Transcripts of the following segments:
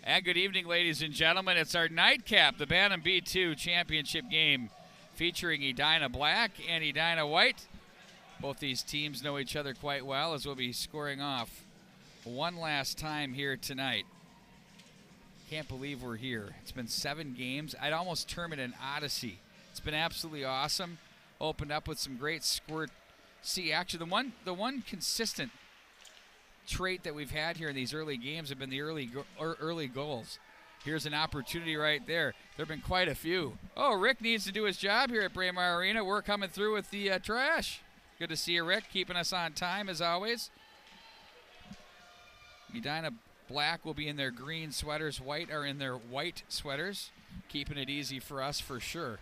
And good evening, ladies and gentlemen. It's our nightcap, the Bantam B2 championship game featuring Edina Black and Edina White. Both these teams know each other quite well, as we'll be scoring off one last time here tonight. Can't believe we're here. It's been 7 games. I'd almost term it an odyssey. It's been absolutely awesome. Opened up with some great squirt. See, actually, the one consistent trait that we've had here in these early games have been the early goals. Here's an opportunity right there. There have been quite a few. Oh, Rick needs to do his job here at Braemar Arena. We're coming through with the trash. Good to see you, Rick, keeping us on time as always. Edina Black will be in their green sweaters. White are in their white sweaters, keeping it easy for us for sure.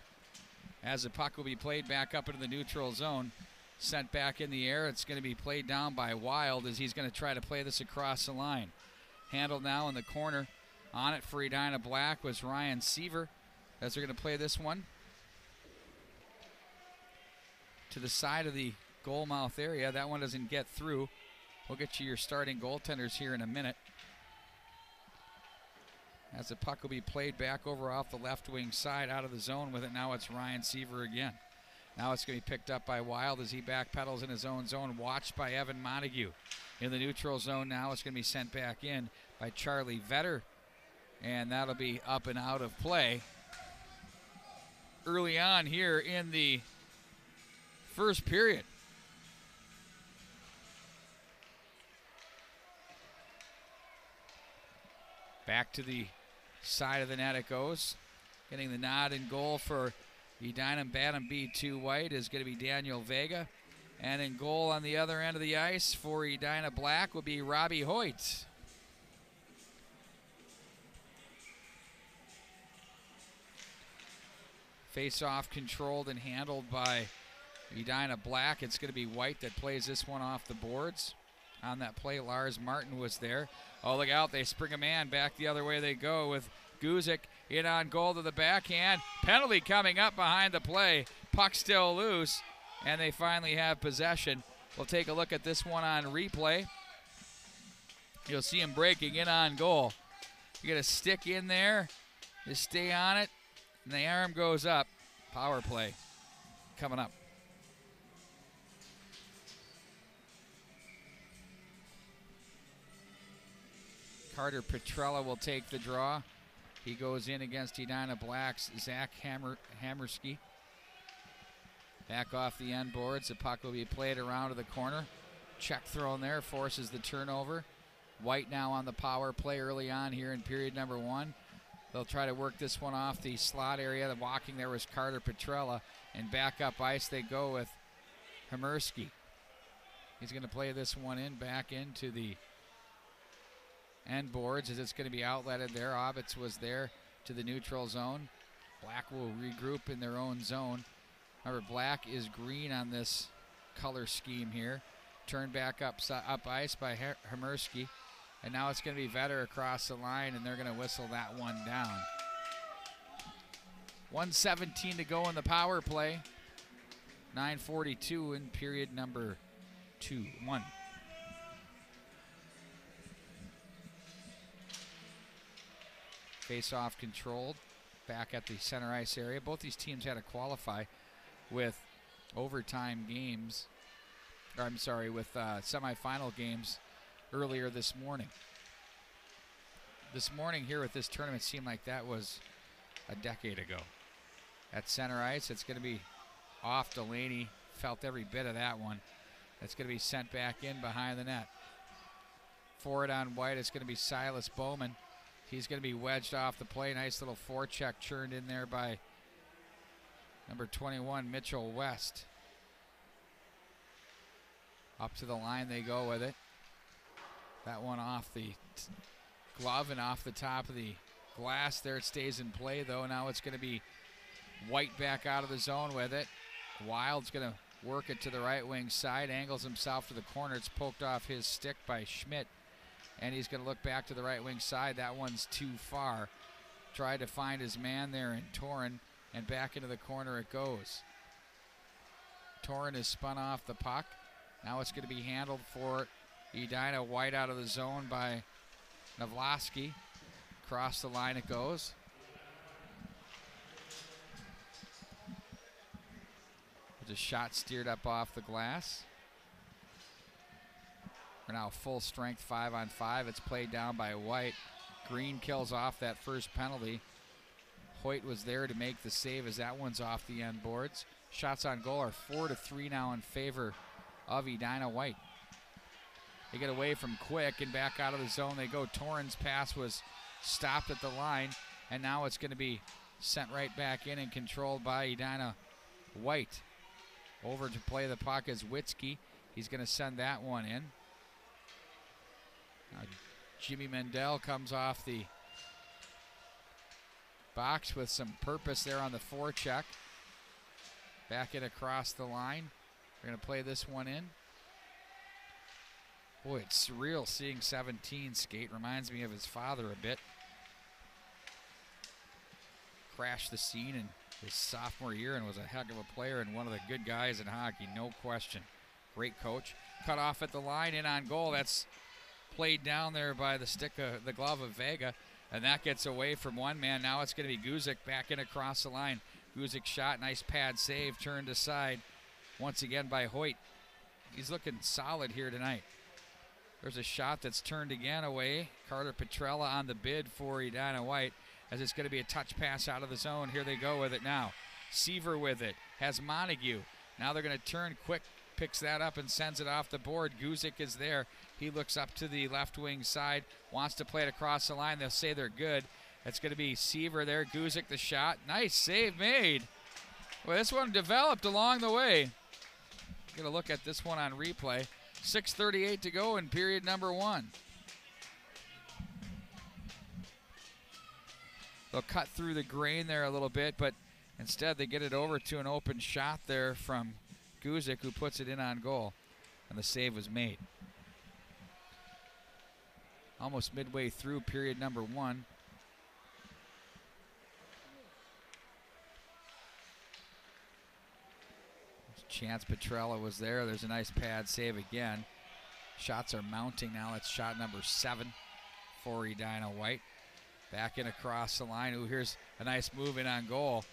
As the puck will be played back up into the neutral zone. Sent back in the air. It's going to be played down by Wild as he's going to try to play this across the line. Handled now in the corner. On it for Edina Black was Ryan Seaver as they're going to play this one to the side of the goal mouth area. That one doesn't get through. We'll get you your starting goaltenders here in a minute. As the puck will be played back over off the left wing side out of the zone with it. Now it's Ryan Seaver again. Now it's going to be picked up by Wild as he backpedals in his own zone, watched by Evan Montague. In the neutral zone now, it's going to be sent back in by Charlie Vetter, and that'll be up and out of play. Early on here in the first period. Back to the side of the net it goes. Getting the nod and goal for Edina Bantam B2 White is going to be Daniel Vega. And in goal on the other end of the ice for Edina Black will be Robbie Hoyt. Face-off controlled and handled by Edina Black. It's going to be White that plays this one off the boards. On that play, Lars Martin was there. Oh, look out. They spring a man. Back the other way they go with Guzik in on goal to the backhand. Penalty coming up behind the play. Puck still loose, and they finally have possession. We'll take a look at this one on replay. You'll see him breaking in on goal. You get a stick in there. You stay on it, and the arm goes up. Power play coming up. Carter Petrella will take the draw. He goes in against Edina Black's Zach Hammerski. Back off the end boards. The puck will be played around to the corner. Check thrown there, forces the turnover. White now on the power play early on here in period number 1. They'll try to work this one off the slot area. The walking there was Carter Petrella. And back up ice they go with Hammerski. He's going to play this one in, back into the end boards as it's going to be outletted there. Obitz was there to the neutral zone. Black will regroup in their own zone. Remember, Black is green on this color scheme here. Turned back up ice by Hammerski. And now it's going to be Vetter across the line, and they're going to whistle that one down. 1:17 to go in the power play. 9:42 in period number 1. Face-off controlled back at the center ice area. Both these teams had to qualify with overtime games, or I'm sorry, with semifinal games earlier this morning. This morning here with this tournament seemed like that was a decade ago. At center ice, it's going to be off Delaney. Felt every bit of that one. It's going to be sent back in behind the net. Forward on White, it's going to be Silas Bowman. He's going to be wedged off the play. Nice little forecheck churned in there by number 21, Mitchell West. Up to the line they go with it. That one off the glove and off the top of the glass. There it stays in play, though. Now it's going to be White back out of the zone with it. Wild's going to work it to the right wing side. Angles himself to the corner. It's poked off his stick by Schmidt. And he's going to look back to the right wing side. That one's too far. Tried to find his man there in Torin, and back into the corner it goes. Torin is spun off the puck. Now it's going to be handled for Edina. White out of the zone by Navlasky. Across the line it goes. There's a shot steered up off the glass. We're now full strength 5-on-5. It's played down by White. Green kills off that first penalty. Hoyt was there to make the save as that one's off the end boards. Shots on goal are 4-3 now in favor of Edina White. They get away from Quick and back out of the zone they go. Torren's pass was stopped at the line, and now it's going to be sent right back in and controlled by Edina White. Over to play the puck is Witzke. He's going to send that one in. Now Jimmy Mendel comes off the box with some purpose there on the forecheck. Back it across the line. We're going to play this one in. Boy, it's surreal seeing 17 skate. Reminds me of his father a bit. Crashed the scene in his sophomore year and was a heck of a player and one of the good guys in hockey, no question. Great coach. Cut off at the line, in on goal. That's played down there by the glove of Vega, and that gets away from one man. Now it's going to be Guzik back in across the line. Guzik shot, nice pad save, turned aside once again by Hoyt. He's looking solid here tonight. There's a shot that's turned again away. Carter Petrella on the bid for Edina White, as it's going to be a touch pass out of the zone. Here they go with it now. Seaver with it, has Montague. Now they're going to turn. Quick picks that up and sends it off the board. Guzik is there. He looks up to the left wing side, wants to play it across the line. They'll say they're good. It's going to be Seaver there. Guzik the shot. Nice save made. Well, this one developed along the way. Going to look at this one on replay. 6:38 to go in period number one. They'll cut through the grain there a little bit, but instead they get it over to an open shot there from Guzik, who puts it in on goal, and the save was made. Almost midway through period number one. Chance Petrella was there. There's a nice pad save again. Shots are mounting now. It's shot number 7 for Edina White. Back in across the line. Ooh, here's a nice move in on goal.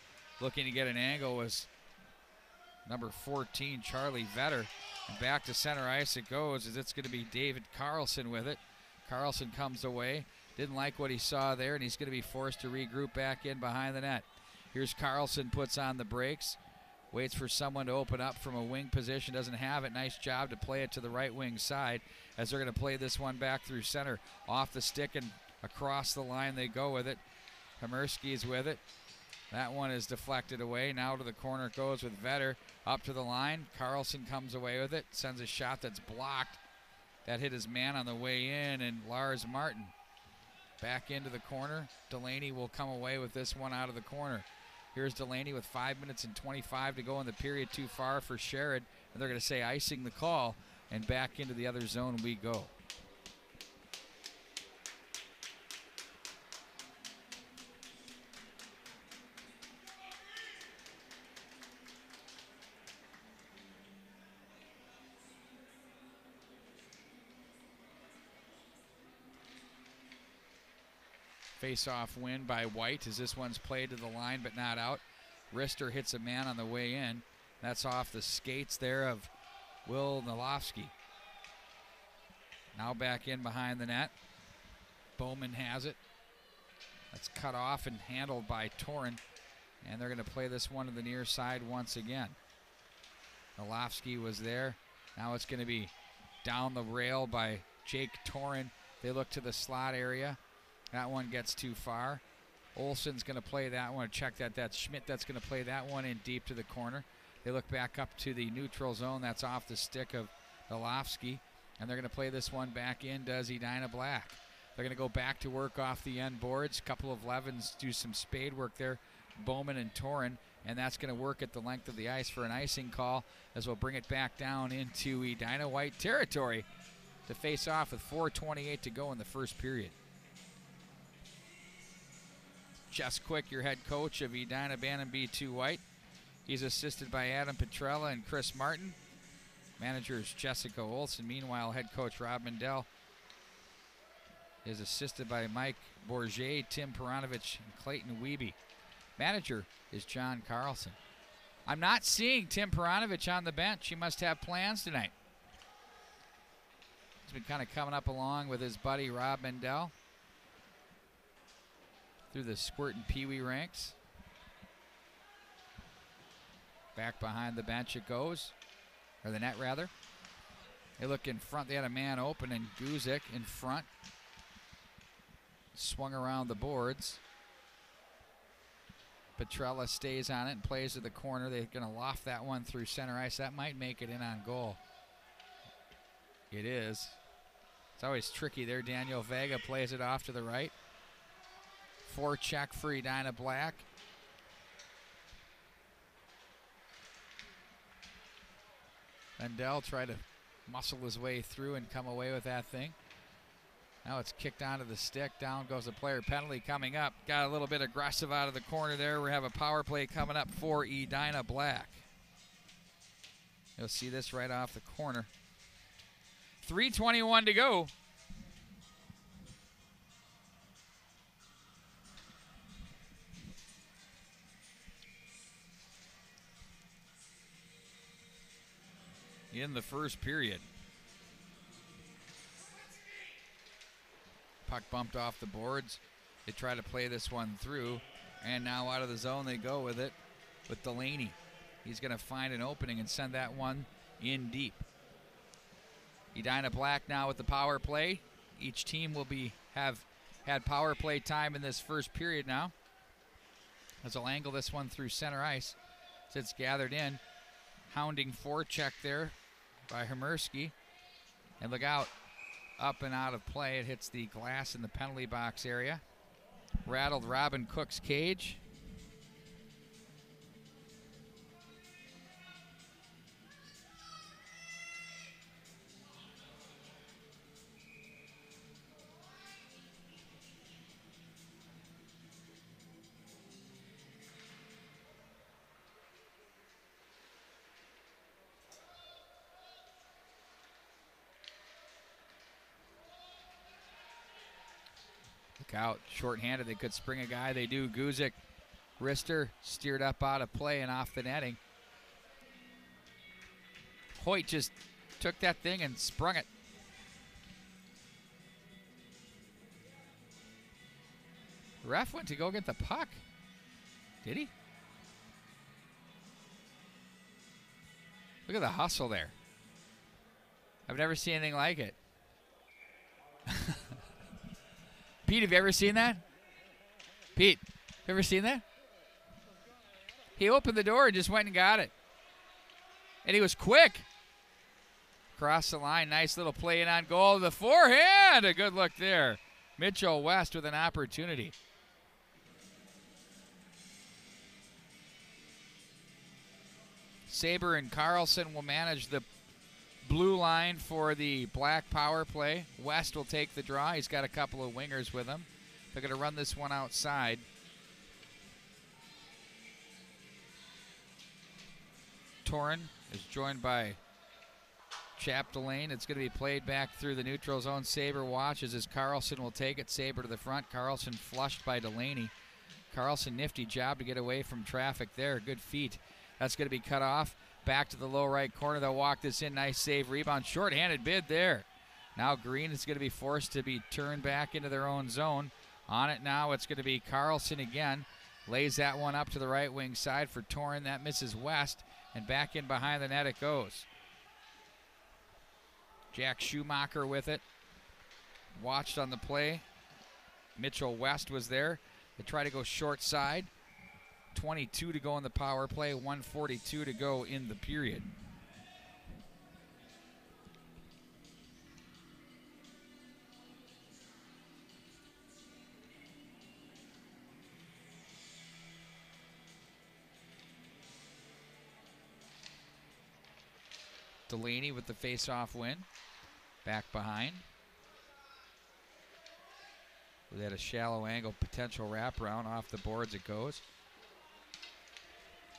Looking to get an angle was number 14, Charlie Vetter. And back to center ice it goes, as it's going to be David Carlson with it. Carlson comes away. Didn't like what he saw there, and he's going to be forced to regroup back in behind the net. Here's Carlson, puts on the brakes. Waits for someone to open up from a wing position. Doesn't have it. Nice job to play it to the right wing side, as they're going to play this one back through center. Off the stick and across the line they go with it. Hamersky's with it. That one is deflected away. Now to the corner it goes with Vetter. Up to the line. Carlson comes away with it. Sends a shot that's blocked. That hit his man on the way in, and Lars Martin back into the corner. Delaney will come away with this one out of the corner. Here's Delaney with 5 minutes and 25 to go in the period. Too far for Sherrod, and they're going to say icing the call, and back into the other zone we go. Face-off win by White, as this one's played to the line but not out. Rister hits a man on the way in. That's off the skates there of Will Nalofsky. Now back in behind the net. Bowman has it. That's cut off and handled by Torren. And they're going to play this one to the near side once again. Nalofsky was there. Now it's going to be down the rail by Jake Torren. They look to the slot area. That one gets too far. Olsen's going to play that one. Check that. That's Schmidt that's going to play that one in deep to the corner. They look back up to the neutral zone. That's off the stick of Nalofsky. And they're going to play this one back in, does Edina Black. They're going to go back to work off the end boards. Couple of Levens do some spade work there. Bowman and Torren. And that's going to work at the length of the ice for an icing call, as we'll bring it back down into Edina White territory to face off with 4:28 to go in the first period. Jess Quick, your head coach of Edina Bantam B2 White. He's assisted by Adam Petrella and Chris Martin. Managers Jessica Olson. Meanwhile, head coach Rob Mendel is assisted by Mike Bourget, Tim Peronovich, and Clayton Wiebe. Manager is John Carlson. I'm not seeing Tim Peronovich on the bench. He must have plans tonight. He's been kind of coming up along with his buddy Rob Mendel through the Squirt and Pee Wee ranks. Back behind the bench it goes, or the net rather. They look in front. They had a man open, and Guzik in front. Swung around the boards. Petrella stays on it and plays to the corner. They're going to loft that one through center ice. That might make it in on goal. It is. It's always tricky there. Daniel Vega plays it off to the right. Forecheck for Edina Black. Mendel tried to muscle his way through and come away with that thing. Now it's kicked onto the stick. Down goes the player. Penalty coming up. Got a little bit aggressive out of the corner there. We have a power play coming up for Edina Black. You'll see this right off the corner. 3:21 to go. In the first period. Puck bumped off the boards. They try to play this one through, and now out of the zone they go with it with Delaney. He's going to find an opening and send that one in deep. Edina Black now with the power play. Each team will have had power play time in this first period now. As they'll angle this one through center ice. As it's gathered in. Hounding forecheck there by Hemersky. And look out. Up and out of play. It hits the glass in the penalty box area. Rattled Robin Cook's cage. Out shorthanded, they could spring a guy. They do. Guzik, wrister steered up out of play and off the netting. Hoyt just took that thing and sprung it. The ref went to go get the puck. Did he? Look at the hustle there. I've never seen anything like it. Pete, have you ever seen that? Pete, you ever seen that? He opened the door and just went and got it. And he was quick. Across the line, nice little play in on goal. The forehand, a good look there. Mitchell West with an opportunity. Saber and Carlson will manage the blue line for the Black power play. West will take the draw. He's got a couple of wingers with him. They're going to run this one outside. Torren is joined by Chapdelaine. It's going to be played back through the neutral zone. Saber watches as Carlson will take it. Saber to the front. Carlson flushed by Delaney. Carlson, nifty job to get away from traffic there. Good feet. That's going to be cut off. Back to the low right corner. They'll walk this in. Nice save. Rebound. Short-handed bid there. Now Green is going to be forced to be turned back into their own zone. On it now, it's going to be Carlson again. Lays that one up to the right wing side for Torren. That misses West. And back in behind the net it goes. Jack Schumacher with it. Watched on the play. Mitchell West was there. They try to go short side. 22 to go in the power play, 1:42 to go in the period. Delaney with the face-off win. Back behind. We had a shallow angle potential wraparound. Off the boards it goes.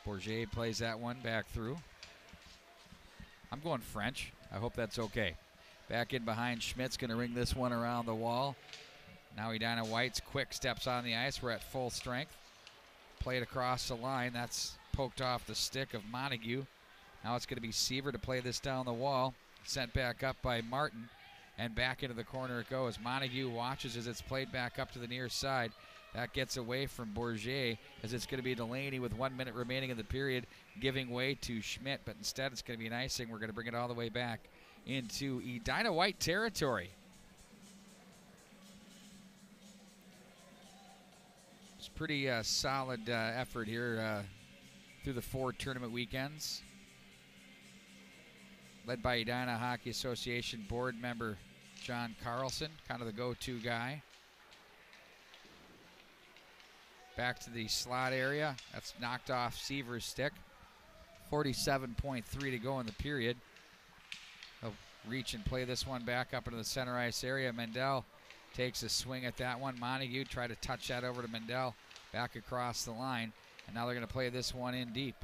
Bourget plays that one back through. I'm going French. I hope that's okay. Back in behind. Schmidt's going to ring this one around the wall. Now Edina White's quick steps on the ice. We're at full strength. Played across the line. That's poked off the stick of Montague. Now it's going to be Seaver to play this down the wall. Sent back up by Martin. And back into the corner it goes. Montague watches as it's played back up to the near side. That gets away from Bourget as it's going to be Delaney with 1 minute remaining in the period, giving way to Schmidt. But instead it's going to be an icing. We're going to bring it all the way back into Edina White territory. It's pretty solid effort here through the 4 tournament weekends. Led by Edina Hockey Association board member John Carlson, kind of the go-to guy. Back to the slot area. That's knocked off Seaver's stick. 47.3 to go in the period. He'll reach and play this one back up into the center ice area. Mendel takes a swing at that one. Montague tried to touch that over to Mendel. Back across the line. And now they're going to play this one in deep.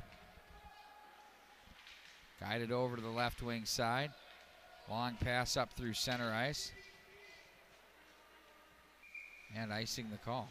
Guided over to the left wing side. Long pass up through center ice. And icing the call.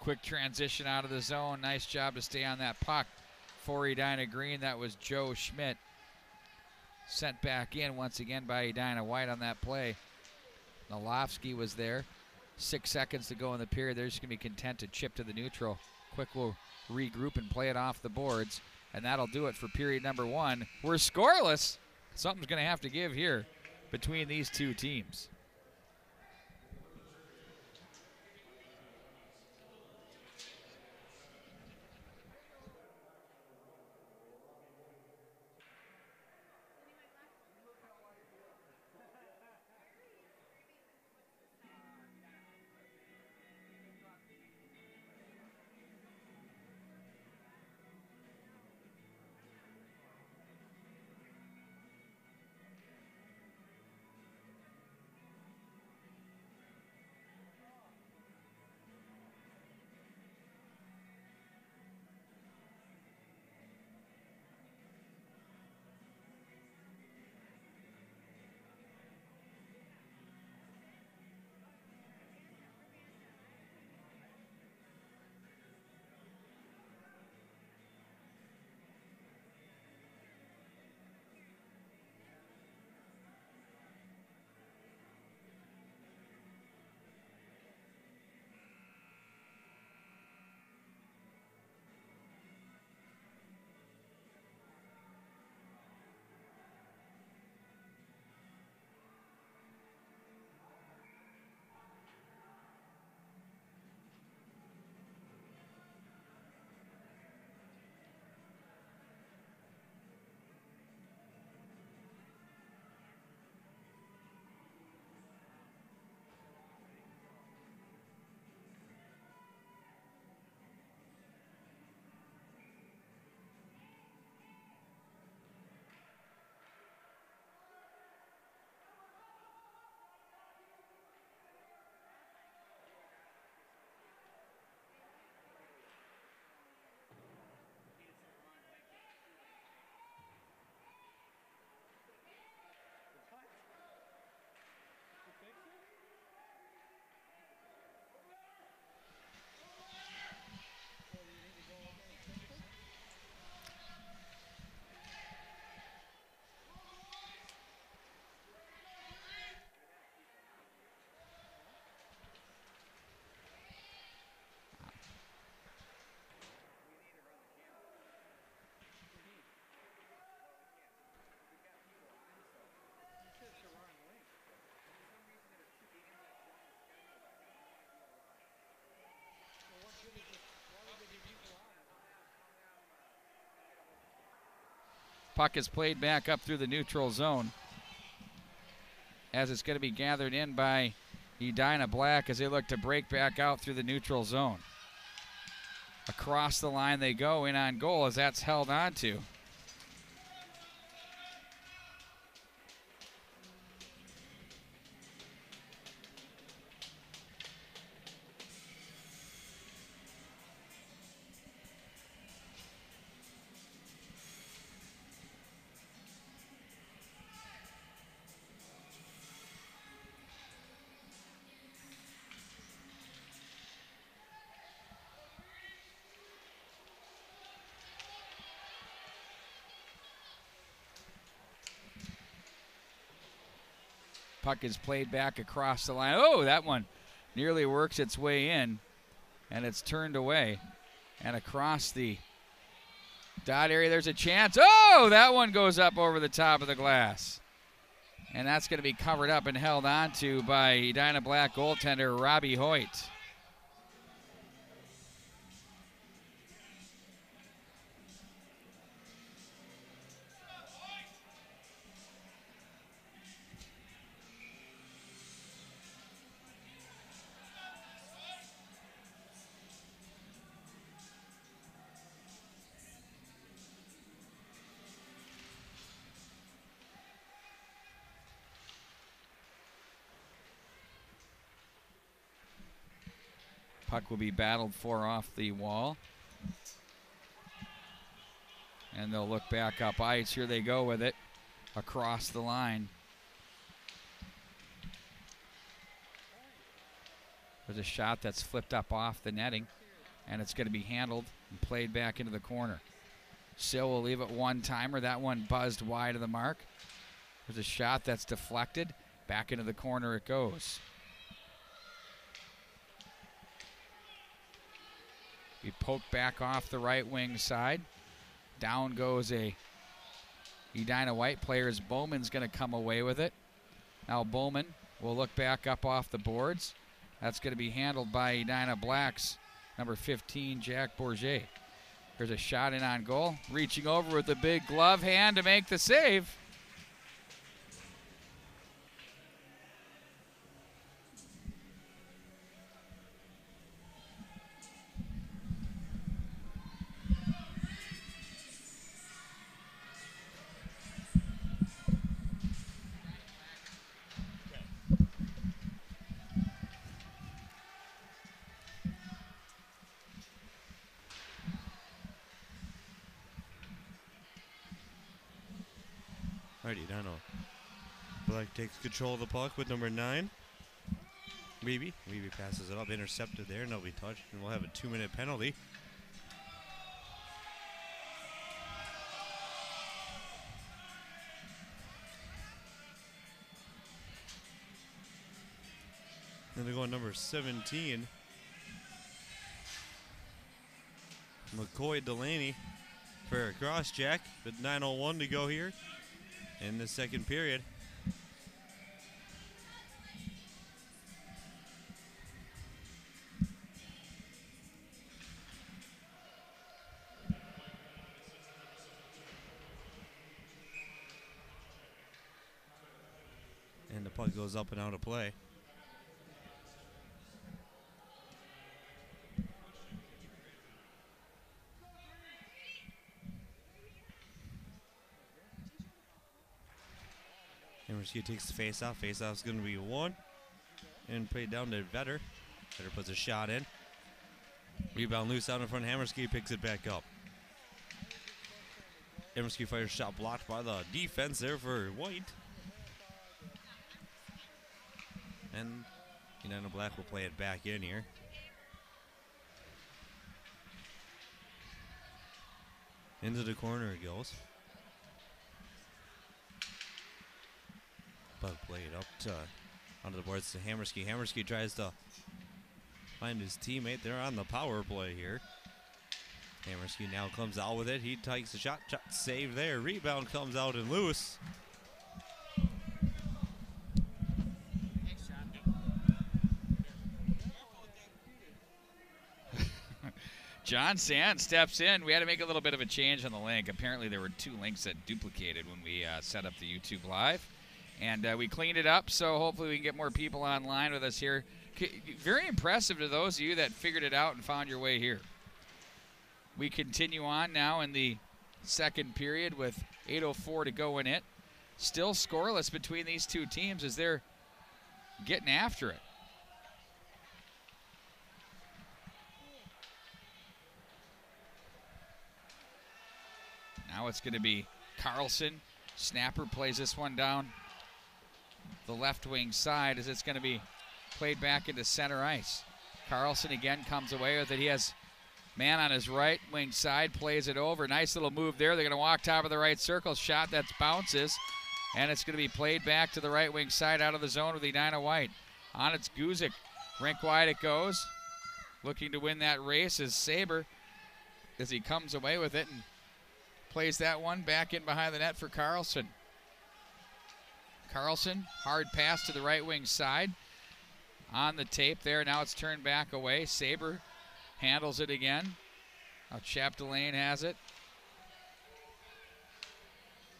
Quick transition out of the zone. Nice job to stay on that puck for Edina Green. That was Joe Schmidt. Sent back in once again by Edina White on that play. Nalofsky was there. 6 seconds to go in the period. They're just going to be content to chip to the neutral. Quick will regroup and play it off the boards. And that'll do it for period number 1. We're scoreless. Something's going to have to give here between these two teams. Puck is played back up through the neutral zone as it's going to be gathered in by Edina Black as they look to break back out through the neutral zone. Across the line they go, in on goal as that's held on to. Puck is played back across the line. Oh, that one nearly works its way in, and it's turned away. And across the dot area, there's a chance. Oh, that one goes up over the top of the glass. And that's going to be covered up and held on to by Edina Black goaltender Robbie Hoyt. Puck will be battled for off the wall. And they'll look back up ice. Here they go with it across the line. There's a shot that's flipped up off the netting, and it's going to be handled and played back into the corner. Sill will leave it one-timer. That one buzzed wide of the mark. There's a shot that's deflected. Back into the corner it goes. Be poked back off the right wing side. Down goes a Edina White player as Bowman's going to come away with it. Now Bowman will look back up off the boards. That's going to be handled by Edina Black's number 15, Jack Bourget. There's a shot in on goal. Reaching over with a big glove hand to make the save. Alrighty, Dino. Black takes control of the puck with number 9. Weeby passes it up, intercepted there, and it'll be touched, and we'll have a 2-minute penalty. Then they're going number 17. McCoy Delaney for a cross check with 9:01 to go here in the second period. And the puck goes up and out of play. Hammerski takes the face-off. Face-off's going to be 1. And played down to Vetter. Vetter puts a shot in. Rebound loose out in front. Hammerski picks it back up. Hammerski fires shot blocked by the defense there for White. And Edina Black will play it back in here. Into the corner it goes. Puck played up to onto the boards to Hammerski. Hammerski tries to find his teammate. They're on the power play here. Hammerski now comes out with it. He takes the shot. Shot save there. Rebound comes out and loose. John Sand steps in. We had to make a little bit of a change on the link. Apparently there were 2 links that duplicated when we set up the YouTube Live. And we cleaned it up, so hopefully we can get more people online with us here. Very impressive to those of you that figured it out and found your way here. We continue on now in the second period with 8:04 to go in it. Still scoreless between these two teams as they're getting after it. Now it's going to be Carlson. Snapper plays this one down the left wing side as it's going to be played back into center ice. Carlson again comes away with it. He has man on his right wing side, plays it over. Nice little move there. They're going to walk top of the right circle. Shot that bounces And it's going to be played back to the right wing side out of the zone with Edina White. On it's Guzik. Rink wide it goes. Looking to win that race is Saber as he comes away with it and plays that one back in behind the net for Carlson. Carlson, hard pass to the right wing side. On the tape there, now it's turned back away. Saber handles it again. Now Chapdelaine has it.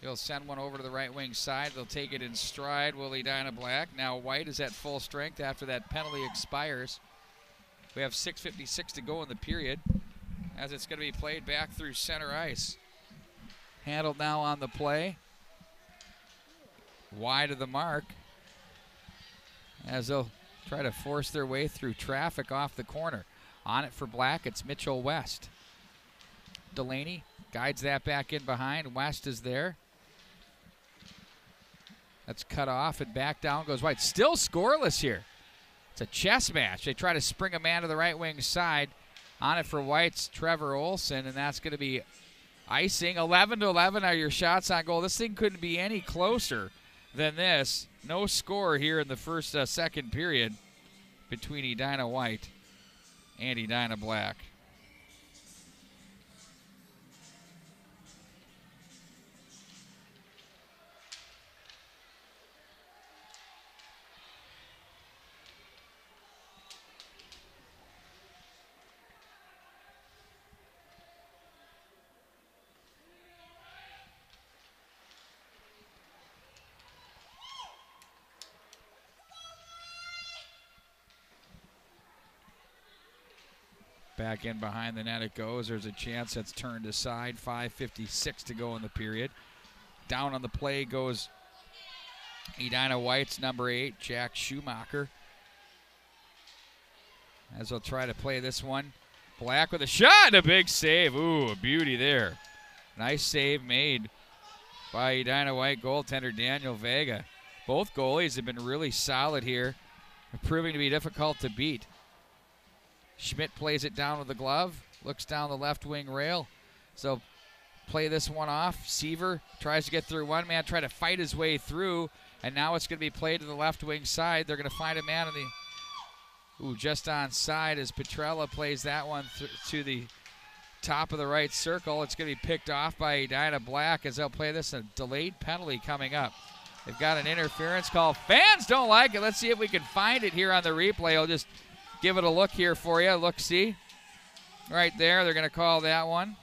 He'll send one over to the right wing side. They'll take it in stride, will Edina Black. Now White is at full strength after that penalty expires. We have 6:56 to go in the period as it's going to be played back through center ice. Handled now on the play. Wide of the mark as they'll try to force their way through traffic off the corner. On it for Black, it's Mitchell West. Delaney guides that back in behind. West is there. That's cut off and back down goes White. Still scoreless here. It's a chess match. They try to spring a man to the right wing side. On it for White's Trevor Olson, and that's going to be icing. 11-11 are your shots on goal. This thing couldn't be any closer than this. No score here in the first second period between Edina White and Edina Black. Back in behind the net it goes. There's a chance that's turned aside. 5:56 to go in the period. Down on the play goes Edina White's number 8, Jack Schumacher. As they'll try to play this one. Black with a shot and a big save. Ooh, a beauty there. Nice save made by Edina White goaltender Daniel Vega. Both goalies have been really solid here, proving to be difficult to beat. Schmidt plays it down with the glove, looks down the left wing rail. So play this one off. Seaver tries to get through one man, try to fight his way through, and now it's going to be played to the left wing side. They're going to find a man in the, just onside as Petrella plays that one to the top of the right circle. It's going to be picked off by Edina Black as they'll play this, a delayed penalty coming up. They've got an interference call. Fans don't like it. Let's see if we can find it here on the replay. I'll just give it a look here for you. Look, see. Right there, they're going to call that one.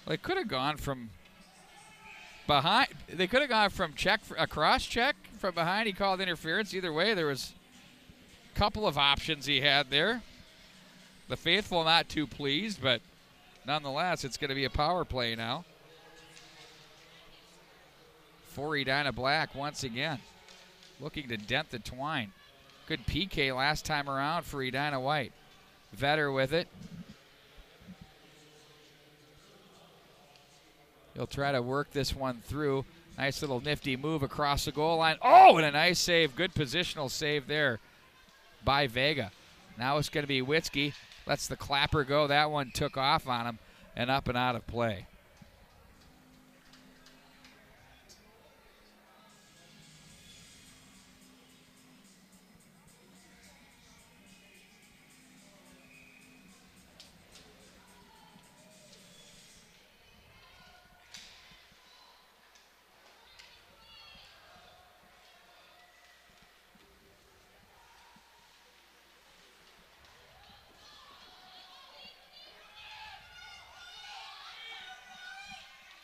They could have gone from behind. They could have gone from a cross check from behind. He called interference. Either way, there was a couple of options he had there. The faithful not too pleased, but nonetheless, it's going to be a power play now for Edina Black once again. Looking to dent the twine. Good PK last time around for Edina White. Vetter with it. He'll try to work this one through. Nice little nifty move across the goal line. Oh, and a nice save. Good positional save there by Vega. Now it's going to be Witzke. Lets the clapper go. That one took off on him and up and out of play.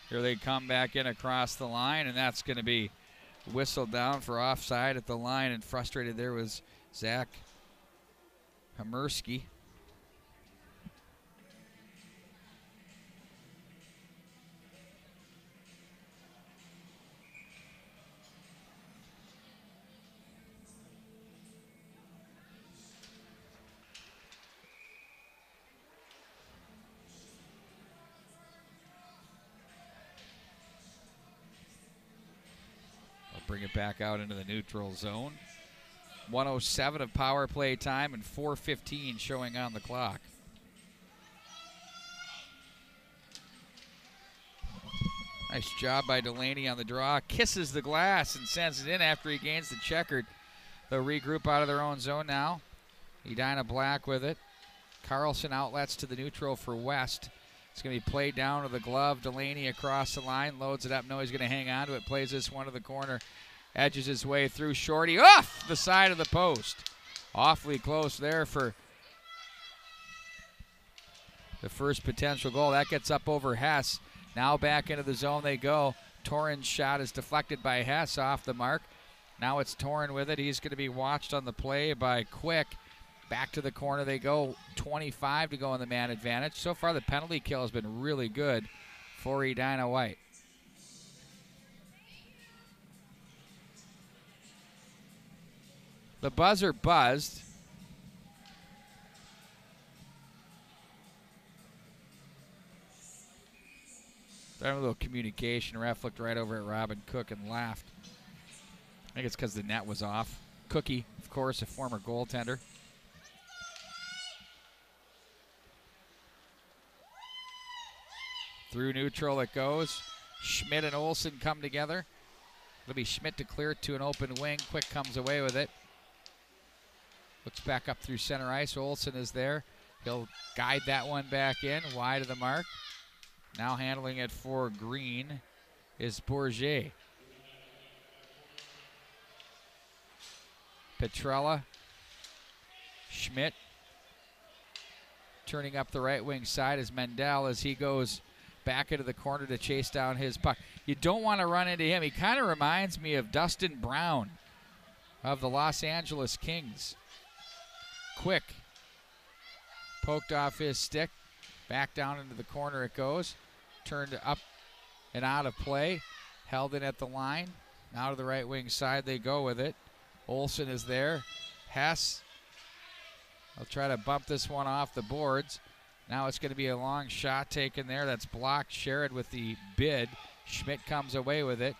Here they come back in across the line, and that's going to be whistled down for offside at the line, and frustrated there was Zach Hamersky. Bring it back out into the neutral zone. 1:07 of power play time and 4:15 showing on the clock. Nice job by Delaney on the draw. Kisses the glass and sends it in after he gains the checkered. They'll regroup out of their own zone now. Edina Black with it. Carlson outlets to the neutral for West. It's going to be played down to the glove. Delaney across the line. Loads it up. No, he's going to hang on to it. Plays this one to the corner. Edges his way through. Shorty off the side of the post. Awfully close there for the first potential goal. That gets up over Hess. Now back into the zone they go. Torren's shot is deflected by Hess off the mark. Now it's Torren with it. He's going to be watched on the play by Quick. Back to the corner they go. 25 to go in the man advantage. So far the penalty kill has been really good for Edina White. The buzzer buzzed. They're having a little communication. Ref looked right over at Robin Cook and laughed. I think it's because the net was off. Cookie, of course, a former goaltender. Through neutral it goes. Schmidt and Olsen come together. It'll be Schmidt to clear it to an open wing. Quick comes away with it. Looks back up through center ice. Olsen is there. He'll guide that one back in, wide of the mark. Now handling it for Green is Bourget. Petrella. Schmidt. Turning up the right wing side is Mendel as he goes back into the corner to chase down his puck. You don't want to run into him. He kind of reminds me of Dustin Brown of the Los Angeles Kings. Quick. Poked off his stick. Back down into the corner it goes. Turned up and out of play. Held in at the line. Now to the right wing side they go with it. Olsen is there. Hess. I'll try to bump this one off the boards. Now it's going to be a long shot taken there. That's blocked. Sherrod with the bid. Schmidt comes away with it.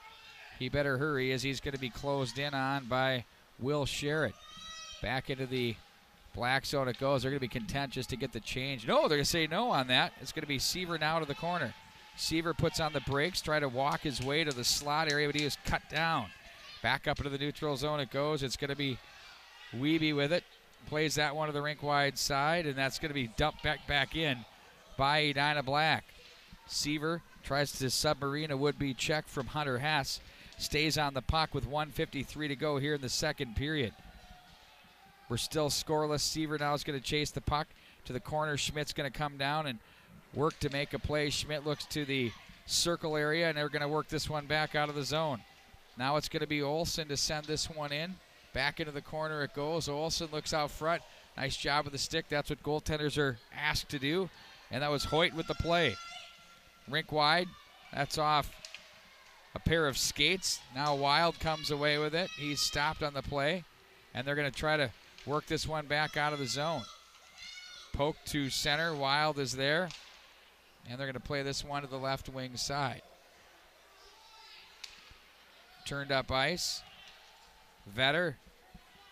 He better hurry as he's going to be closed in on by Will Sherrod. Back into the black zone it goes. They're going to be contentious to get the change. No, they're going to say no on that. It's going to be Seaver now to the corner. Seaver puts on the brakes, try to walk his way to the slot area, but he is cut down. Back up into the neutral zone it goes. It's going to be Wiebe with it. Plays that one to the rink wide side, and that's going to be dumped back in by Edina Black. Seaver tries to submarine a would-be check from Hunter Hess. Stays on the puck with 1:53 to go here in the second period. We're still scoreless. Seaver now is going to chase the puck to the corner. Schmidt's going to come down and work to make a play. Schmidt looks to the circle area, and they're going to work this one back out of the zone. Now it's going to be Olsen to send this one in. Back into the corner it goes. Olsen looks out front. Nice job with the stick. That's what goaltenders are asked to do. And that was Hoyt with the play. Rink wide. That's off a pair of skates. Now Wild comes away with it. He's stopped on the play. And they're going to try to work this one back out of the zone. Poke to center. Wild is there. And they're going to play this one to the left wing side. Turned up ice. Vetter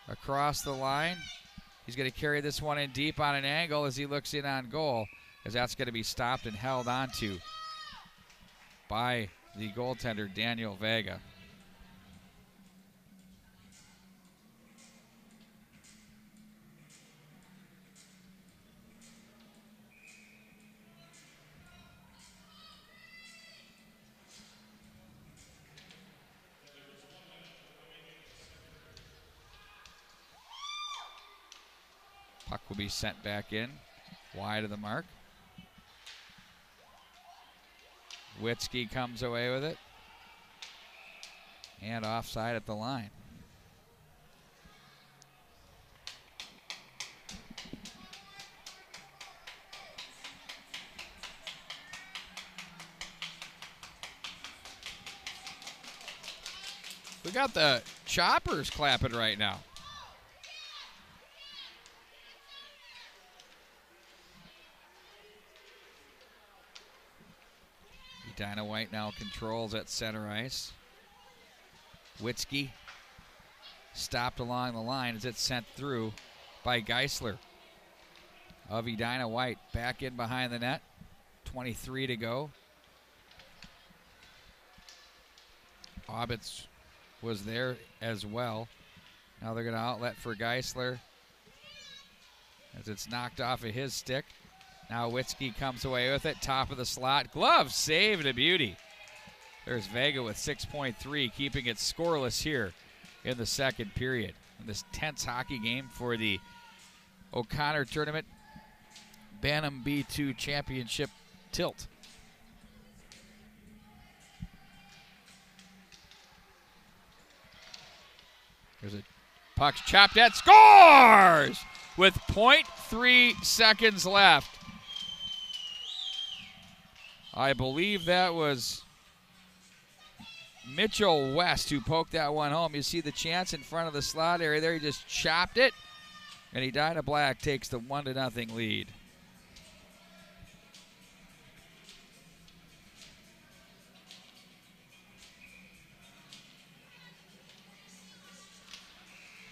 across the line. He's going to carry this one in deep on an angle as he looks in on goal, as that's going to be stopped and held onto by the goaltender, Daniel Vega. Puck will be sent back in, wide of the mark. Witzke comes away with it. And offside at the line. We got the choppers clapping right now. Edina White now controls at center ice. Witzke stopped along the line as it's sent through by Geisler of Edina White. Back in behind the net. 23 to go. Hobbits was there as well. Now they're going to outlet for Geisler as it's knocked off of his stick. Now Witzke comes away with it, top of the slot. Glove save and a beauty. There's Vega with 6.3, keeping it scoreless here in the second period. In this tense hockey game for the O'Connor Tournament Bantam B2 Championship tilt. There's a puck chopped at, scores with 0.3 seconds left. I believe that was Mitchell West who poked that one home. You see the chance in front of the slot area there. He just chopped it, and Edina Black takes the 1-0 lead.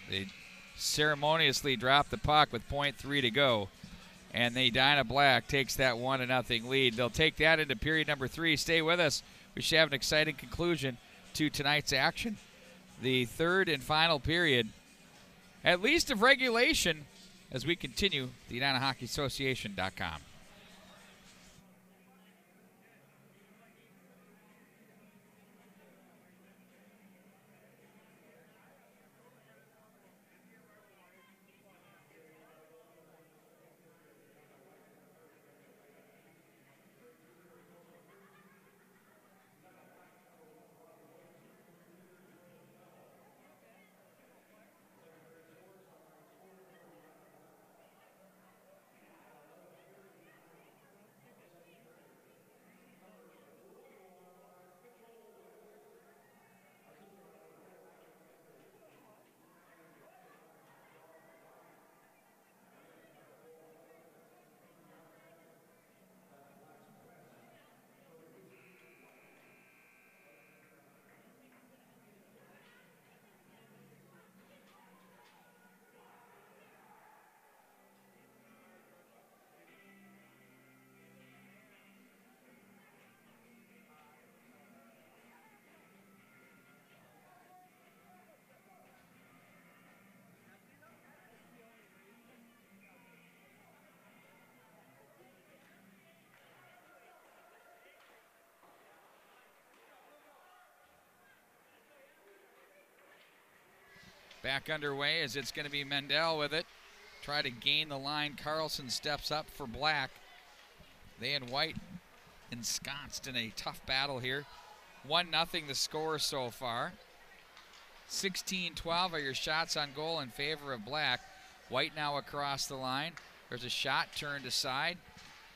They ceremoniously drop the puck with 0.3 to go, and the Edina Black takes that 1-0 lead. They'll take that into period number 3. Stay with us. We should have an exciting conclusion to tonight's action. The third and final period, at least of regulation, as we continue the EdinaHockeyAssociation.com. Back underway as it's going to be Mendel with it. Try to gain the line. Carlson steps up for Black. They and White ensconced in a tough battle here. 1-0 the score so far. 16-12 are your shots on goal in favor of Black. White now across the line. There's a shot turned aside.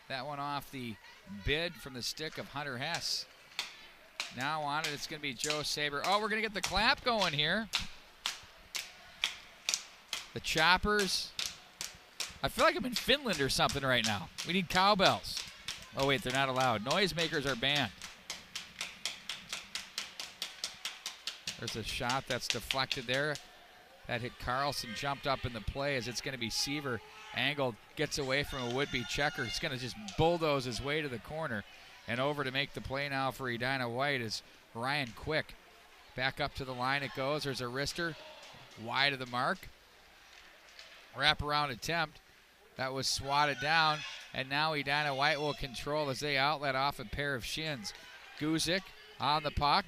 That one off the bid from the stick of Hunter Hess. Now on it, it's going to be Joe Saber. Oh, we're going to get the clap going here. The choppers. I feel like I'm in Finland or something right now. We need cowbells. Oh, wait, they're not allowed. Noisemakers are banned. There's a shot that's deflected there. That hit Carlson, jumped up in the play as it's going to be Seaver. Angled, gets away from a would-be checker. He's going to just bulldoze his way to the corner. And over to make the play now for Edina White is Ryan Quick. Back up to the line it goes. There's a wrister wide of the mark. Wraparound attempt. That was swatted down, and now Edina White will control as they outlet off a pair of shins. Guzik on the puck,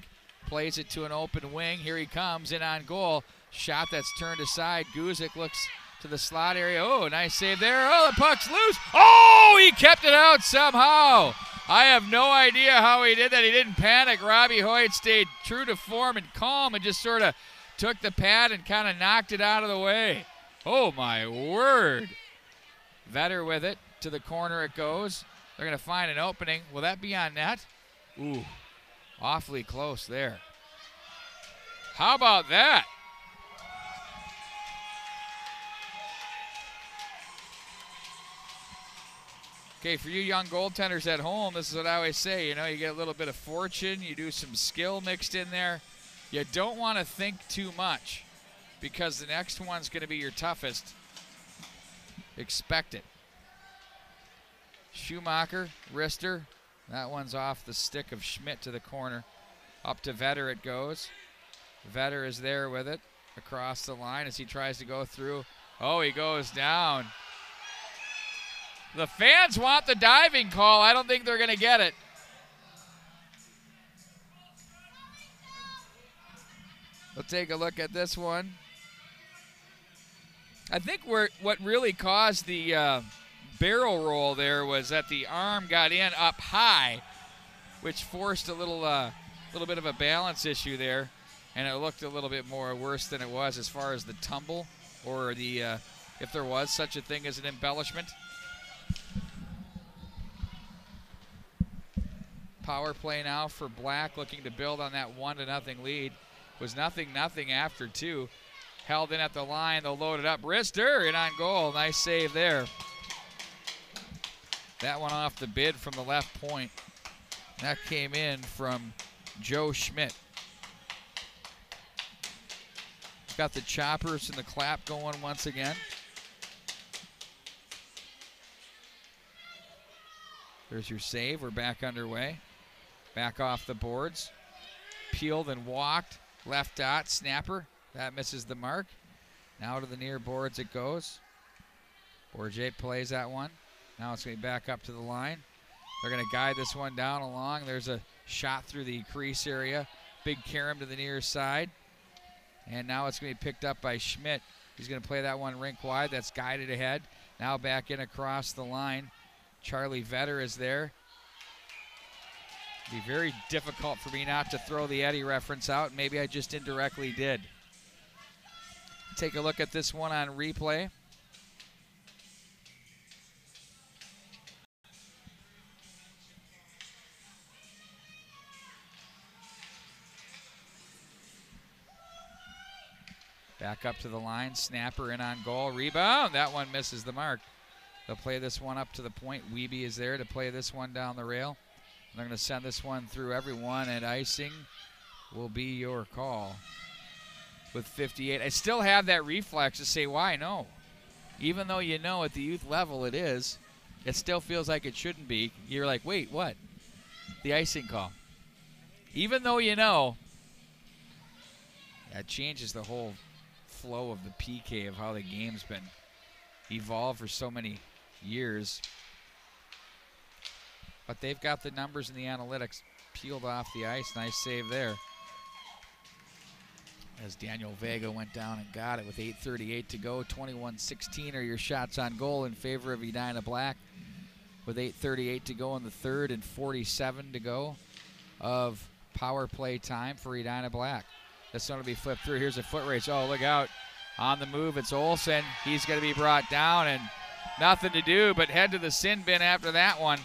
plays it to an open wing. Here he comes, in on goal. Shot that's turned aside. Guzik looks to the slot area. Oh, nice save there. Oh, the puck's loose. Oh, he kept it out somehow. I have no idea how he did that. He didn't panic. Robbie Hoyt stayed true to form and calm and just sort of took the pad and kind of knocked it out of the way. Oh, my word. Vetter with it. To the corner it goes. They're going to find an opening. Will that be on net? Ooh, awfully close there. How about that? Okay, for you young goaltenders at home, this is what I always say. You know, you get a little bit of fortune. You do some skill mixed in there. You don't want to think too much, because the next one's going to be your toughest. Expect it. Schumacher, wrister. That one's off the stick of Schmidt to the corner. Up to Vetter it goes. Vetter is there with it across the line as he tries to go through. Oh, he goes down. The fans want the diving call. I don't think they're going to get it. We'll take a look at this one. I think what really caused the barrel roll there was that the arm got in up high, which forced a little bit of a balance issue there, and it looked a little bit more worse than it was as far as the tumble or the if there was such a thing as an embellishment. Power play now for Black, looking to build on that 1-0 lead. Was 0-0 after 2. Held in at the line, they'll load it up. Wrister in on goal, nice save there. That one off the bid from the left point. That came in from Joe Schmidt. Got the choppers and the clap going once again. There's your save, we're back underway. Back off the boards. Peeled and walked. Left dot, snapper. That misses the mark. Now to the near boards it goes. Bourget plays that one. Now it's going to be back up to the line. They're going to guide this one down along. There's a shot through the crease area. Big carom to the near side. And now it's going to be picked up by Schmidt. He's going to play that one rink wide. That's guided ahead. Now back in across the line. Charlie Vetter is there. It'd be very difficult for me not to throw the Eddie reference out. Maybe I just indirectly did. Take a look at this one on replay. Back up to the line, snapper in on goal, rebound. That one misses the mark. They'll play this one up to the point. Wiebe is there to play this one down the rail. They're going to send this one through everyone, and icing will be your call. With 58, I still have that reflex to say, why no? Even though you know at the youth level it is, it still feels like it shouldn't be. You're like, wait, what? The icing call. Even though you know, that changes the whole flow of the PK of how the game's been evolved for so many years. But they've got the numbers and the analytics peeled off the ice. Nice save there. As Daniel Vega went down and got it with 8:38 to go. 21-16 are your shots on goal in favor of Edina Black with 8:38 to go in the third and 47 to go of power play time for Edina Black. This one will be flipped through. Here's a foot race. Oh, look out. On the move, it's Olsen. He's going to be brought down and nothing to do but head to the sin bin after that one.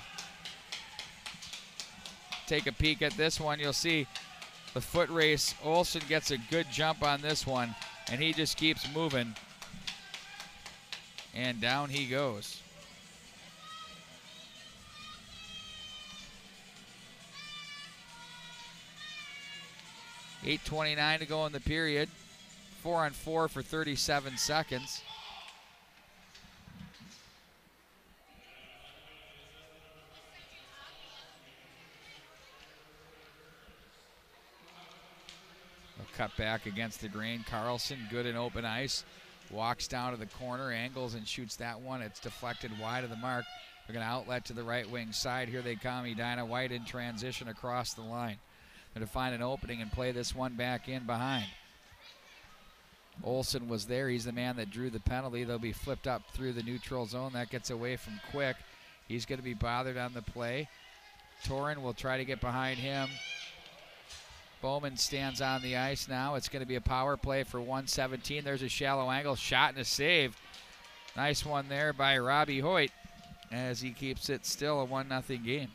Take a peek at this one. You'll see the foot race. Olsen gets a good jump on this one, and he just keeps moving. And down he goes. $8:29 to go in the period. 4-on-4 for 37 seconds. Cut back against the grain. Carlson, good in open ice. Walks down to the corner, angles and shoots that one. It's deflected wide of the mark. They're going to outlet to the right wing side. Here they come. Edina White in transition across the line. They're to find an opening and play this one back in behind. Olsen was there. He's the man that drew the penalty. They'll be flipped up through the neutral zone. That gets away from Quick. He's going to be bothered on the play. Torin will try to get behind him. Bowman stands on the ice now. It's going to be a power play for 117. There's a shallow angle shot and a save. Nice one there by Robbie Hoyt as he keeps it still a 1-0 game.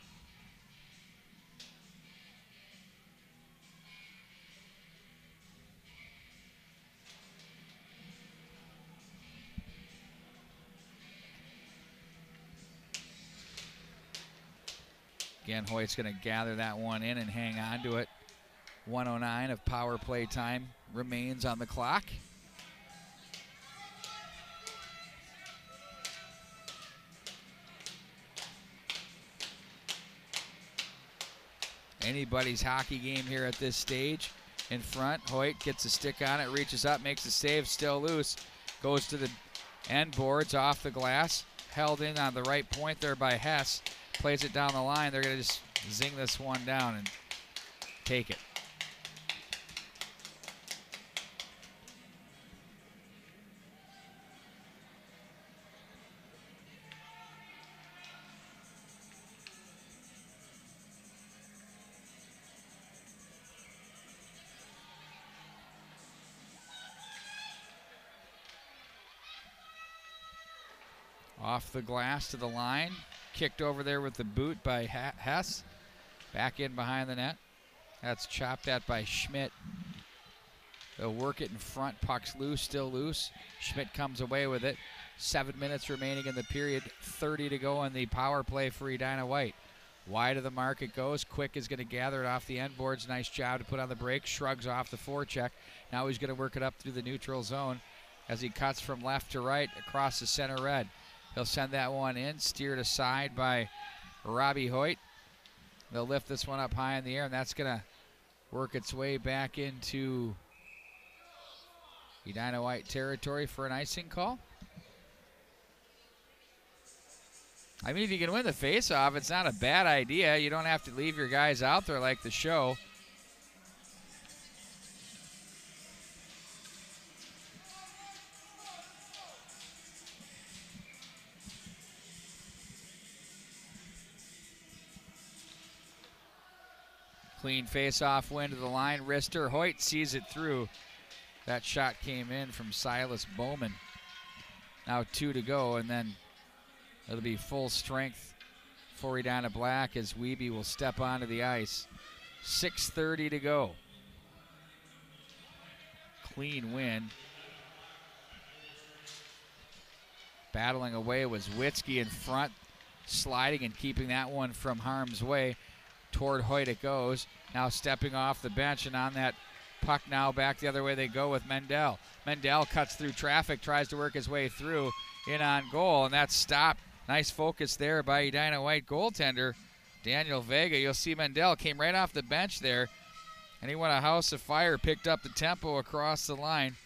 Again, Hoyt's going to gather that one in and hang on to it. 1:09 of power play time remains on the clock. anybody's hockey game here at this stage. In front, Hoyt gets a stick on it, reaches up, makes a save, still loose. Goes to the end boards, off the glass. Held in on the right point there by Hess. Plays it down the line. They're going to just zing this one down and take it. Off the glass to the line. Kicked over there with the boot by Hess. Back in behind the net. That's chopped at by Schmidt. They'll work it in front. Puck's loose, still loose. Schmidt comes away with it. 7 minutes remaining in the period. 30 to go on the power play for Edina White. Wide of the mark it goes. Quick is going to gather it off the end boards. Nice job to put on the break. Shrugs off the forecheck. Now he's going to work it up through the neutral zone as he cuts from left to right across the center red. He'll send that one in, steered aside by Robbie Hoyt. They'll lift this one up high in the air, and that's going to work its way back into Edina White territory for an icing call. I mean, if you can win the faceoff, it's not a bad idea. You don't have to leave your guys out there like the show. Clean face-off win to the line. Wrister. Hoyt sees it through. That shot came in from Silas Bowman. Now 2 to go, and then it'll be full strength for Edina Black as Wiebe will step onto the ice. 6:30 to go. Clean win. Battling away was Witzke in front, sliding and keeping that one from harm's way. Toward Hoyt it goes. Now stepping off the bench, and on that puck now back the other way they go with Mendel. Mendel cuts through traffic, tries to work his way through, in on goal, and that's stopped. Nice focus there by Edina White goaltender Daniel Vega. You'll see Mendel came right off the bench there, and he went a house of fire, picked up the tempo across the line,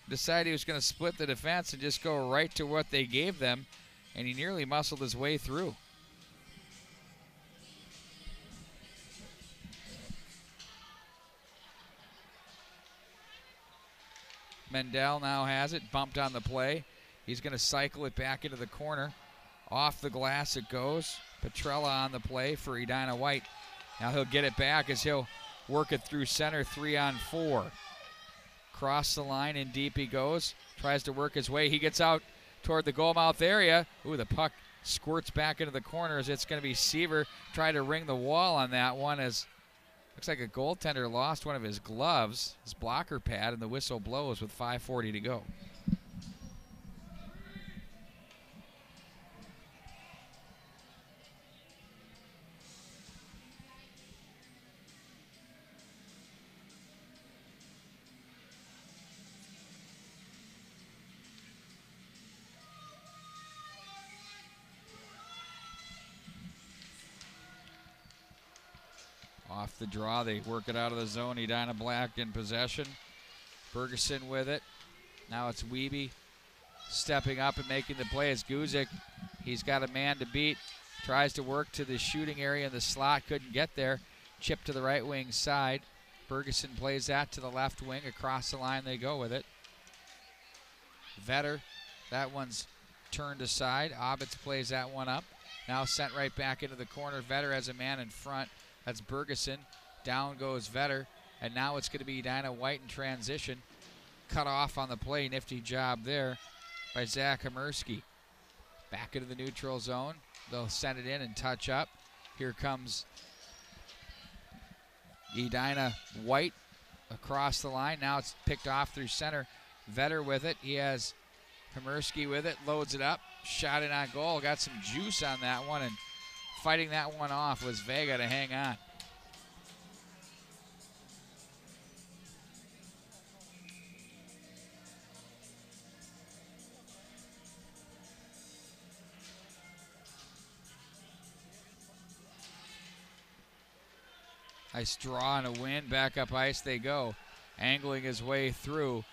decided he was going to split the defense and just go right to what they gave them, and he nearly muscled his way through. Mendel now has it, bumped on the play. He's going to cycle it back into the corner. Off the glass it goes. Petrella on the play for Edina White. Now he'll get it back as he'll work it through center, 3-on-4. Cross the line and deep he goes. Tries to work his way. He gets out toward the goal mouth area. Ooh, the puck squirts back into the corners. It's going to be Seaver trying to ring the wall on that one as looks like a goaltender lost one of his gloves, his blocker pad, and the whistle blows with 5:40 to go. Off the draw, they work it out of the zone. Edina Black in possession. Ferguson with it. Now it's Wiebe stepping up and making the play. It's Guzik. He's got a man to beat. Tries to work to the shooting area in the slot. Couldn't get there. Chip to the right wing side. Ferguson plays that to the left wing. Across the line they go with it. Vetter. That one's turned aside. Obbitz plays that one up. Now sent right back into the corner. Vetter has a man in front. That's Bergeson. Down goes Vetter. And now it's going to be Edina White in transition. Cut off on the play. Nifty job there by Zach Hamerski. Back into the neutral zone. They'll send it in and touch up. Here comes Edina White across the line. Now it's picked off through center. Vetter with it. He has Hamerski with it. Loads it up. Shot it on goal. Got some juice on that one, and fighting that one off was Vega to hang on. Nice draw and a win. Back up ice they go. Angling his way through.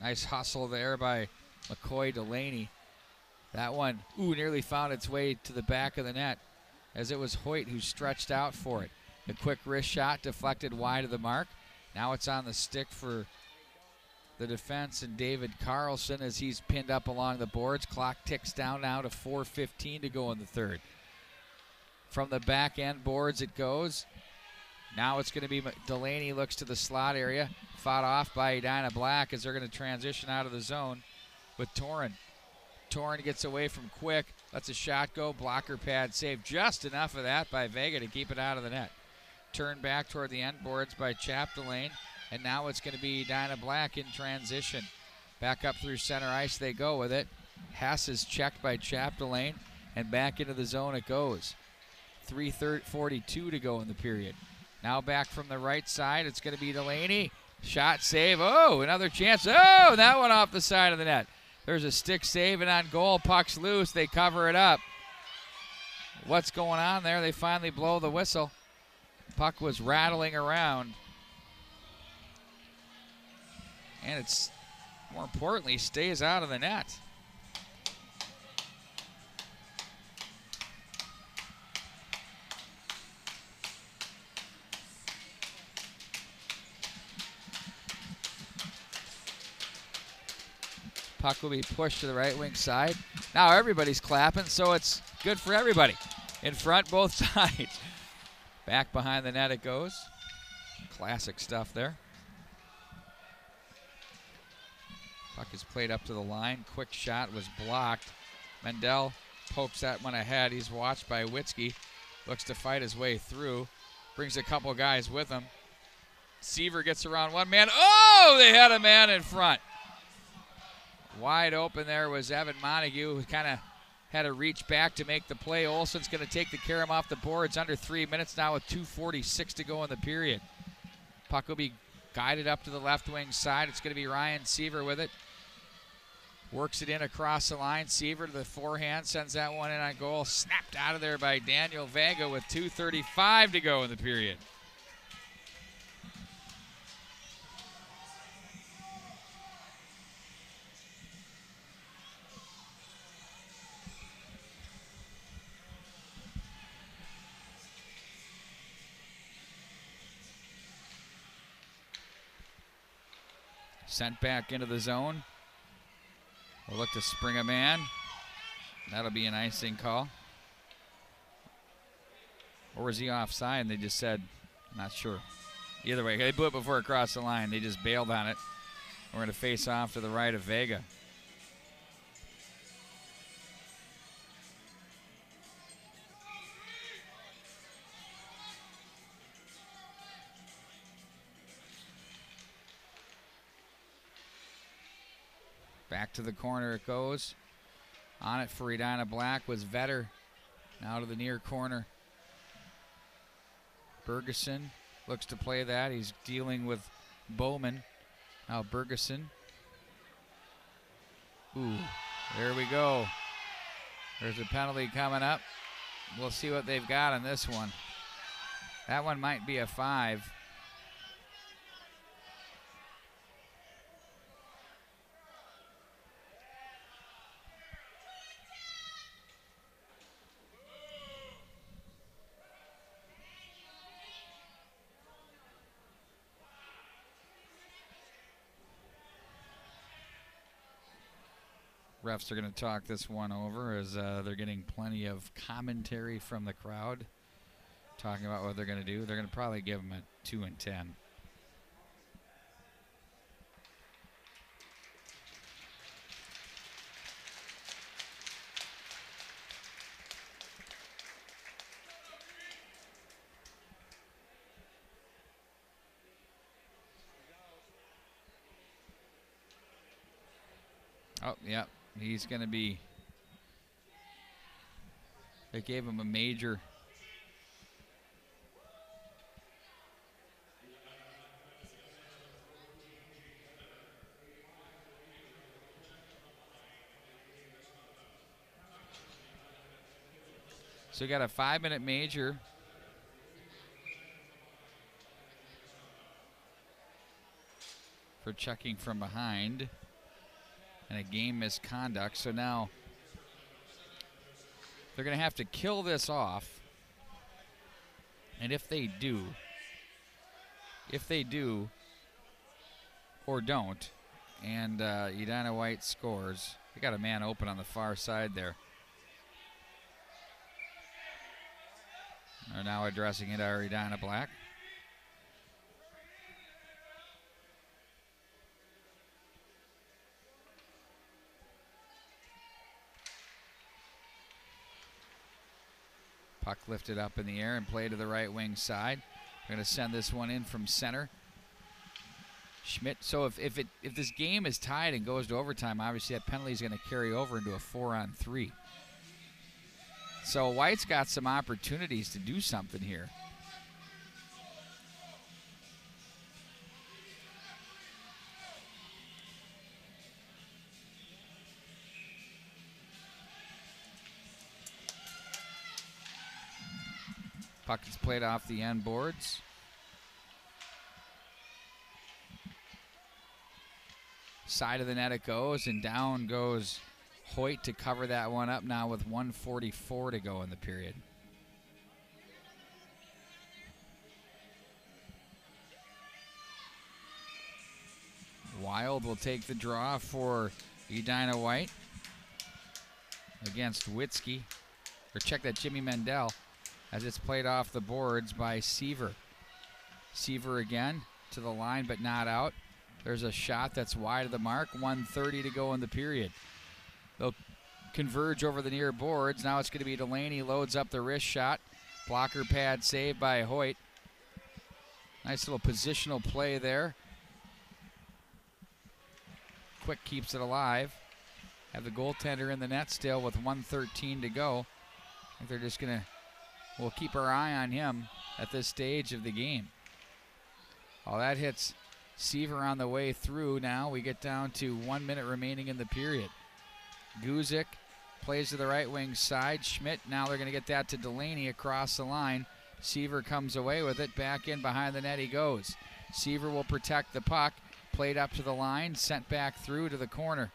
Nice hustle there by McCoy Delaney. That one, nearly found its way to the back of the net as it was Hoyt who stretched out for it. The quick wrist shot deflected wide of the mark. Now it's on the stick for the defense and David Carlson as he's pinned up along the boards. Clock ticks down now to 4:15 to go in the third. From the back end boards it goes. Now it's going to be Delaney looks to the slot area. Fought off by Edina Black as they're going to transition out of the zone with Torren. Torren gets away from Quick. Lets a shot go. Blocker pad save. Just enough of that by Vega to keep it out of the net. Turned back toward the end boards by Chapdelaine. And now it's going to be Edina Black in transition. Back up through center ice they go with it. Hess is checked by Chapdelaine. And back into the zone it goes. 3:42 to go in the period. Now back from the right side, it's going to be Delaney. Shot save. Oh, another chance. Oh, that one off the side of the net. There's a stick save, and on goal, puck's loose. They cover it up. What's going on there? They finally blow the whistle. Puck was rattling around. And it's, more importantly, stays out of the net. Puck will be pushed to the right wing side. Now everybody's clapping, so it's good for everybody. In front, both sides. Back behind the net it goes. Classic stuff there. Puck is played up to the line. Quick shot was blocked. Mendel pokes that one ahead. He's watched by Witzke. Looks to fight his way through. Brings a couple guys with him. Seaver gets around one man. Oh, they had a man in front. Wide open there was Evan Montague, who kind of had to reach back to make the play. Olsen's going to take the carom off the boards under 3 minutes now with 2:46 to go in the period. Puck will be guided up to the left wing side. It's going to be Ryan Seaver with it. Works it in across the line. Seaver to the forehand, sends that one in on goal. Snapped out of there by Daniel Vega with 2:35 to go in the period. Sent back into the zone. We'll look to spring a man. That'll be an icing call. Or was he offside and they just said, not sure. Either way, they blew it before it crossed the line. They just bailed on it. We're going to face off to the right of Vega. Back to the corner it goes. On it for Edina Black was Vetter. Now to the near corner. Bergeson looks to play that. He's dealing with Bowman. Now Bergeson. Ooh, there we go. There's a penalty coming up. We'll see what they've got on this one. That one might be a 5. Refs are going to talk this one over as they're getting plenty of commentary from the crowd talking about what they're going to do. They're going to probably give them a 2 and 10. Oh, yeah. He's going to be, they gave him a major. So we got a 5-minute major for checking from behind and a game misconduct. So now they're going to have to kill this off. And if they do, or don't, and Edina White scores, they got a man open on the far side there. They're now addressing it, our Edina Black. Puck lifted up in the air and played to the right wing side. We're going to send this one in from center. Schmidt. So if this game is tied and goes to overtime, obviously that penalty is going to carry over into a 4-on-3. So White's got some opportunities to do something here. Puck is played off the end boards. Side of the net it goes, and down goes Hoyt to cover that one up now with 1:44 to go in the period. Wild will take the draw for Edina White against Witzke. Or check that, Jimmy Mendel, as it's played off the boards by Seaver. Seaver again to the line, but not out. There's a shot that's wide of the mark. 1:30 to go in the period. They'll converge over the near boards. Now it's going to be Delaney, loads up the wrist shot. Blocker pad saved by Hoyt. Nice little positional play there. Quick keeps it alive. Have the goaltender in the net still with 1:13 to go. I think they're just going to, we'll keep our eye on him at this stage of the game. Oh, that hits Seaver on the way through. Now we get down to 1 minute remaining in the period. Guzik plays to the right wing side. Schmidt, now they're going to get that to Delaney across the line. Seaver comes away with it. Back in behind the net he goes. Seaver will protect the puck. Played up to the line, sent back through to the corner.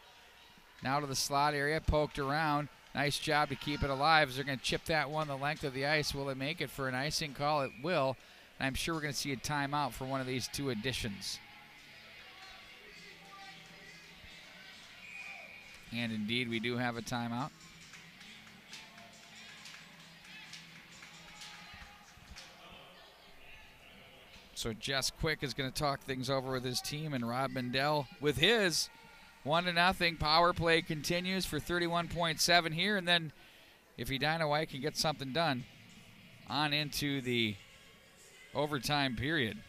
Now to the slot area, poked around. Nice job to keep it alive as they're going to chip that one the length of the ice. Will it make it for an icing call? It will. And I'm sure we're going to see a timeout for one of these two additions. And indeed, we do have a timeout. So Jess Quick is going to talk things over with his team, and Rob Mendel with his 1-0 power play continues for 31.7 here. And then if Edina White can get something done on into the overtime period.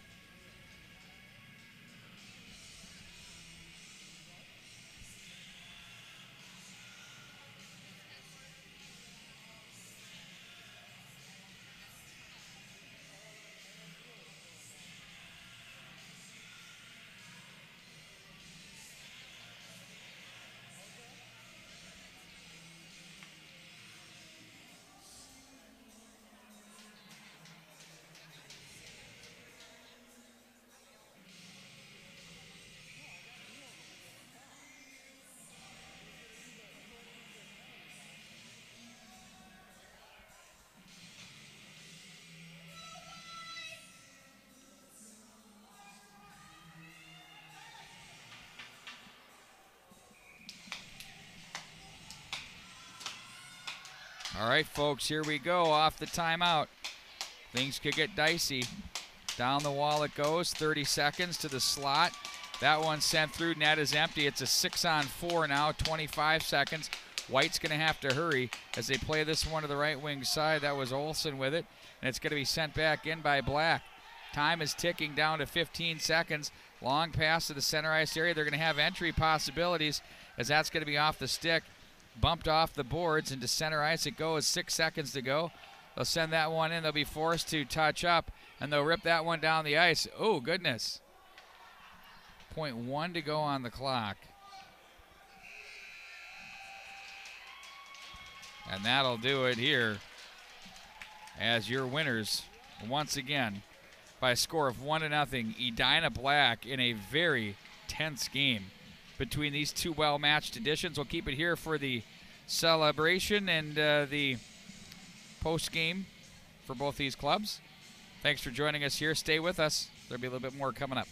All right, folks, here we go off the timeout. Things could get dicey. Down the wall it goes, 30 seconds to the slot. That one sent through, net is empty. It's a 6-on-4 now, 25 seconds. White's going to have to hurry as they play this one to the right wing side. That was Olsen with it, and it's going to be sent back in by Black. Time is ticking down to 15 seconds. Long pass to the center ice area. They're going to have entry possibilities as that's going to be off the stick. Bumped off the boards into center ice. It goes, 6 seconds to go. They'll send that one in. They'll be forced to touch up, and they'll rip that one down the ice. Oh, goodness. 0.1 to go on the clock. And that'll do it here as your winners once again by a score of 1-0. Edina Black in a very, tense game between these two well-matched editions. We'll keep it here for the celebration and the post-game for both these clubs. Thanks for joining us here. Stay with us. There'll be a little bit more coming up.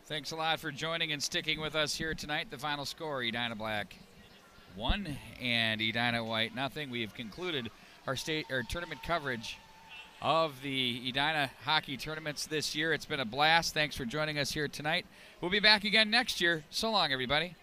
Thanks a lot for joining and sticking with us here tonight. The final score, Edina Black 1 and Edina White nothing. We have concluded our tournament coverage of the Edina hockey tournaments this year. It's been a blast. Thanks for joining us here tonight. We'll be back again next year. So long, everybody.